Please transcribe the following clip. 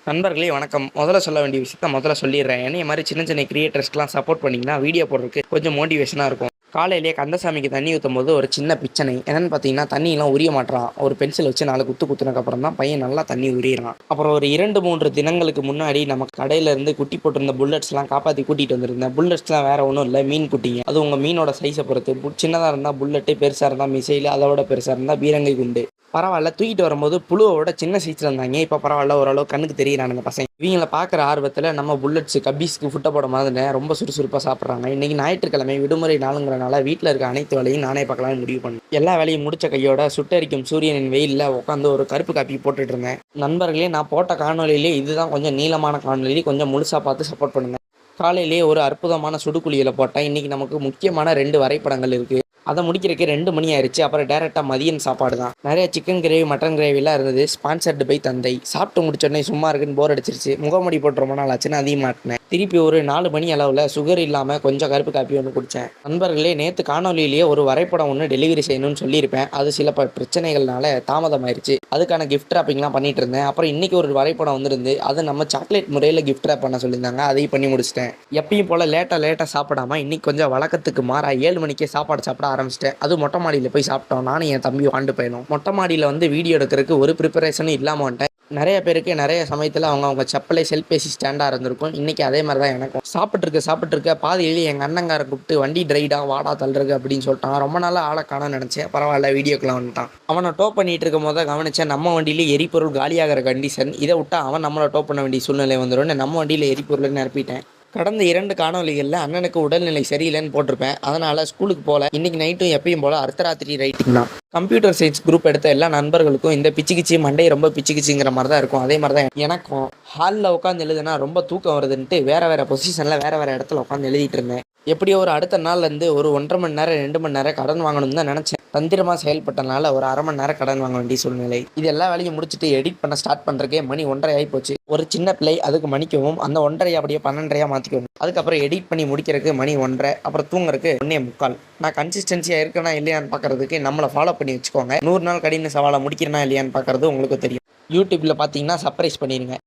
நண்பர்களே வணக்கம். முதல்ல சொல்ல வேண்டிய விஷயத்த முதல்ல சொல்லிடுறேன். என்னைய மாரி சின்ன சின்ன கிரியேட்டர்ஸ்க்குலாம் சப்போர்ட் பண்ணீங்கன்னா, வீடியோ போடுறதுக்கு கொஞ்சம் மோட்டிவேஷனா இருக்கும். காலையிலேயே கந்தசாமிக்கு தண்ணி ஊத்தும்போது ஒரு சின்ன பிரச்சனை. என்னன்னு பார்த்தீங்கன்னா, தண்ணியெல்லாம் உரிய மாட்றான். ஒரு பென்சில் வச்சு 4 குத்து குத்துனதுக்கப்புறம் தான் பையன் நல்லா தண்ணி உரியிறான். அப்புறம் ஒரு 2, 3 தினங்களுக்கு முன்னாடி நம்ம கடையில இருந்து குட்டி போட்டிருந்த புல்லட்ஸ்லாம் காப்பாத்தி கூட்டிட்டு வந்திருந்தேன். புல்லட்ஸ்லாம் வேற ஒண்ணும் இல்ல, மீன் குட்டிங்க. அது உங்க மீனோட சைஸ பொறுத்து. சின்னதா இருந்தா புல்லட்டு, பெருசா இருந்தா மிசைலு, அத விட பெருசா இருந்தா பீரங்கி குண்டு. பரவால்ல. தூக்கிட்டு வரும்போது புழுவோட சின்ன சைஸ்ல இருந்தாய்ங்க. இப்ப பரவால்ல. ஓரளவு கண்ணுக்கு தெரியிறானுங்க பசங்க. இவிங்கள பார்க்குற ஆர்வத்துல நம்ம புல்லட்ஸ் கப்பீஸ்க்கு ஃபுட்ட போட மறந்துட்டேன். ரொம்ப சுறுசுறுப்பா சாப்பிடுறாங்க. இன்னைக்கு ஞாயிற்றுக்கிழமை விடுமுறை நாளுங்கிறனால வீட்ல இருக்க அனைத்து வேலையும் நானே பார்க்கலாம்னு முடிவு பண்ணேன். எல்லா வேலையும் முடிச்ச கையோட சுட்டெரிக்கும் சூரியனின் வெயில்ல உட்காந்து ஒரு கருப்பு காப்பி போட்டுட்டு இருந்தேன். நண்பர்களே, நான் போட்ட காணொளியிலே இதுதான் கொஞ்சம் நீளமான காணொளி. கொஞ்சம் முழுசா பார்த்து சப்போர்ட் பண்ணுங்க. காலையிலேயே ஒரு அற்புதமான சுடுகுளியல போட்டேன். இன்னைக்கு நமக்கு முக்கியமான 2 வரைபடங்கள் இருக்கு. அத முடிக்கிறதுக்கே 2 மணி ஆயிருச்சு. அப்புறம் டைரக்ட்டா மதியம் சாப்பாடு தான். நெறைய சிக்கன் கிரேவி, மட்டன் கிரேவிலாம் இருந்தது. ஸ்பான்சர்டு பை தந்தை. சாப்பிட்டு முடிச்ச உடனே சும்மா இருக்குன்னு போர் அடிச்சிருச்சு. முகமூடி போட்டு ரொம்ப நாள் ஆச்சுன்னு அதையும் மாட்டுனேன். திருப்பி ஒரு 4 மணி அளவுல சுகர் இல்லாம கொஞ்சம் கருப்பு காப்பி ஒண்ணு குடிச்சேன். நண்பர்களே, நேத்து காணொளியிலேயே ஒரு வரைபடம் ஒண்ணு டெலிவரி செய்யணும்னு சொல்லியிருப்பேன். அது சில பிரச்சனைகள்னால தாமதமாயிருச்சு. அதுக்கான கிஃப்ட் ராப்பிங்லாம் பண்ணிட்டு இருந்தேன். அப்புறம் இன்னைக்கு ஒரு வரைபடம் வந்திருந்து. அது நம்ம சாக்லேட் முறையில கிஃப்ட் ராப் பண்ண சொல்லியிருந்தாங்க. அதையும் பண்ணி முடிச்சிட்டேன். எப்பயும் போல லேட்டா சாப்பிடாம இன்னைக்கு கொஞ்சம் வழக்கத்துக்கு மாறா 7 மணிக்கே சாப்பாடு சாப்பிட ஆரம்பிச்சிட்டேன். அது மொட்டை மாடியில போய் சாப்பிட்டோம். நானும் என் தம்பியும் ஆண்டு பையனும். மொட்டை மாடியில வந்து வீடியோ எடுக்கிறதுக்கு ஒரு ப்ரிப்பரேஷனும் இல்லாம வந்துட்டேன். நிறைய பேருக்கு நிறைய சமயத்தில் அவங்க செப்பலே செல்பேசி ஸ்டாண்டாக இருந்திருக்கும். இன்றைக்கி அதே மாதிரி தான் எனக்கும். சாப்பிட்ருக்க பாதியிலேயே எங்கள் அண்ணங்காரை கூப்பிட்டு வண்டி ட்ரைடா வாடா தள்ளுறது அப்படின்னு சொல்லிட்டான். ரொம்ப நாளாக ஆளை காணோன்னு நினச்சேன். பரவாயில்ல, வீடியோக்கெலாம் வந்துட்டான். அவனை டோ பண்ணிட்டு இருக்கும் போது கவனிச்சேன், நம்ம வண்டியிலே எரிபொருள் காலியாகிற கண்டிஷன். இதை விட்டா அவன் நம்மளை டோ பண்ண வேண்டிய சூழ்நிலை வந்துடும். நம்ம வண்டியில் எரிபொருள் நிரப்பிட்டேன். கடந்த 2 காணொளிகளில் அண்ணனுக்கு உடல்நிலை சரியில்லைன்னு போட்டிருப்பேன். அதனால் ஸ்கூலுக்கு போகல. இன்றைக்கி நைட்டும் எப்பயும் போல் அர்த்தராத்திரி ரைட்டிங் தான். கம்ப்யூட்டர் சயின்ஸ் குரூப் எடுத்த எல்லா நண்பர்களுக்கும் இந்த பிச்சுக்கிச்சி மண்டே ரொம்ப பிச்சுக்கிச்சிங்கிற மாதிரி தான் இருக்கும். அதே மாதிரி தான் எனக்கும். ஹாலில் உட்காந்து எழுதுனா ரொம்ப தூக்கம் வருதுன்ட்டு வேறு பொசிஷனில் வேறு இடத்துல உட்காந்து எழுதிட்டு இருந்தேன். எப்படியோ ஒரு அடுத்த நாள்லேருந்து ஒரு 1.5 மணி நேரம் 2 மணி நேரம் கடன் வாங்கணும்னு தான் நினச்சேன். தந்திரமாக செயல்பட்டனால ஒரு அரை மணி நேரம் கடன் வாங்க வேண்டிய சூழ்நிலை. இது எல்லா வேலையும் முடிச்சுட்டு எடிட் பண்ண ஸ்டார்ட் பண்ணுறக்கே மணி 1:30 ஆகி போச்சு. ஒரு சின்ன பிள்ளை அதுக்கு மணிக்கவும் அந்த 1:30 அப்படியே 12:30 மாற்றிக்கணும். அதுக்கப்புறம் எடிட் பண்ணி முடிக்கிறதுக்கு மணி 1:30. அப்புறம் தூங்குறதுக்கு 1:45. நான் கன்சிஸ்டன்சியாக இருக்கேனா இல்லையான்னு பார்க்கறதுக்கு நம்மளை ஃபாலோ பண்ணி வச்சுக்கோங்க. 100 நாள் கடின சவாலை முடிக்கிறேனா இல்லையான்னு பார்க்கறது உங்களுக்கு தெரியும். யூடியூப்பில் பார்த்தீங்கன்னா சர்ப்ரைஸ் பண்ணிடுங்க.